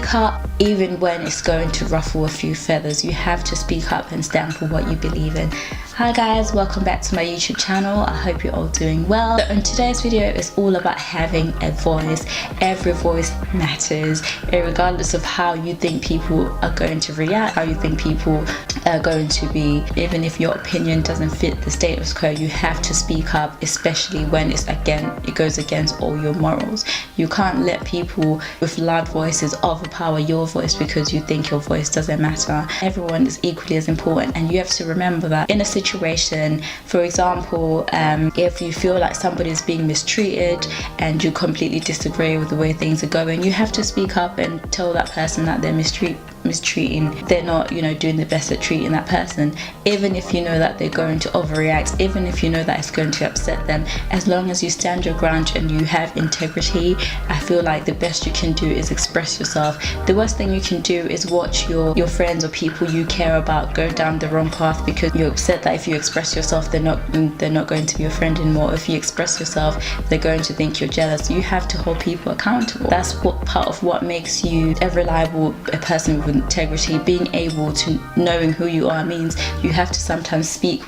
speak up even when it's going to ruffle a few feathers. You have to speak up and stand for what you believe in. Hi guys, welcome back to my YouTube channel. I hope you're all doing well. So in today's video is all about having a voice. Every voice matters, regardless of how you think people are going to react, how you think people are going to be. Even if your opinion doesn't fit the status quo, you have to speak up, especially when it goes against all your morals. You can't let people with loud voices overpower your voice because you think your voice doesn't matter. Everyone is equally as important, and you have to remember that in a situation, for example, if you feel like somebody is being mistreated and you completely disagree with the way things are going, you have to speak up and tell that person that they're mistreating, they're not, doing the best at treating that person. Even if you know that they're going to overreact, even if you know that it's going to upset them, as long as you stand your ground and you have integrity, I feel like the best you can do is express yourself. The worst thing you can do is watch your friends or people you care about go down the wrong path because you're upset that if you express yourself, they're not going to be your friend anymore. If you express yourself, they're going to think you're jealous. You have to hold people accountable. That's part of what makes you a reliable person with integrity. Being able to knowing who you are means you have to sometimes speak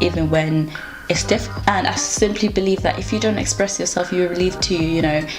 even when it's difficult. And I simply believe that if you don't express yourself, you're relieved to,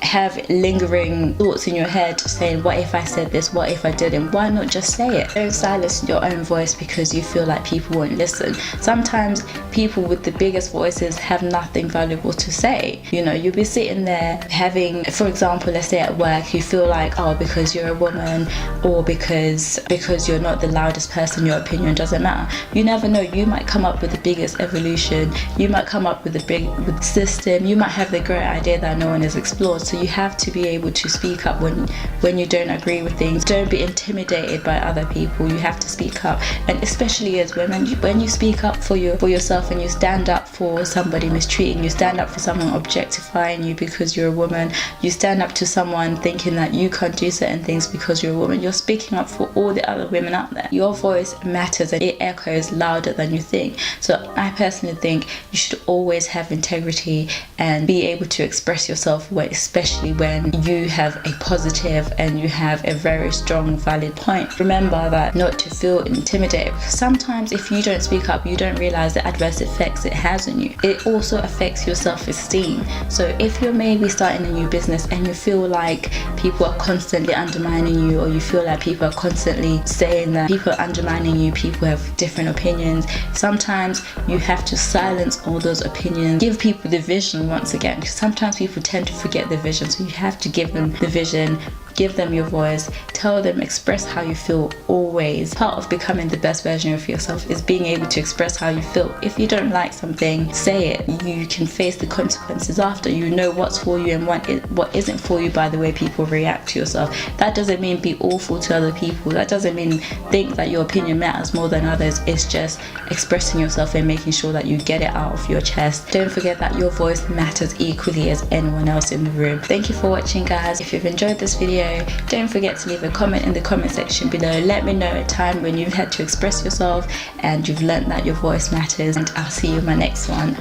have lingering thoughts in your head saying, what if I said this? What if I didn't? Why not just say it? Don't silence your own voice because you feel like people won't listen. Sometimes people with the biggest voices have nothing valuable to say. You'll be sitting there having, for example, let's say at work, you feel like, because you're a woman or because you're not the loudest person, your opinion doesn't matter. You never know. You might come up with the biggest evolution. You might come up with a big system. You might have the great idea that no one has explored. So you have to be able to speak up when you don't agree with things. Don't be intimidated by other people. You have to speak up. And especially as women, when you speak up for yourself and you stand up for somebody mistreating you, stand up for someone objectifying you because you're a woman, you stand up to someone thinking that you can't do certain things because you're a woman, you're speaking up for all the other women out there. Your voice matters and it echoes louder than you think. So I personally think you should always have integrity and be able to express yourself, especially when you have a positive and you have a very strong, valid point. Remember that not to feel intimidated, because sometimes if you don't speak up, you don't realize the adverse effects it has on you. It also affects your self-esteem. So if you're maybe starting a new business and you feel like people are constantly undermining you, or you feel like people are constantly saying that people are undermining you, people have different opinions, sometimes you have to silence all those opinions. Give people the vision once again, because sometimes people tend to forget the vision. So you have to give them the vision, give them your voice, tell them, express how you feel always. Part of becoming the best version of yourself is being able to express how you feel. If you don't like something, say it. You can face the consequences after. You know what's for you and what isn't for you by the way people react to yourself. That doesn't mean be awful to other people. That doesn't mean think that your opinion matters more than others. It's just expressing yourself and making sure that you get it out of your chest. Don't forget that your voice matters equally as anyone else in the room. Thank you for watching, guys. If you've enjoyed this video, don't forget to leave a comment in the comment section below. Let me know a time when you've had to express yourself and you've learned that your voice matters, and I'll see you in my next one.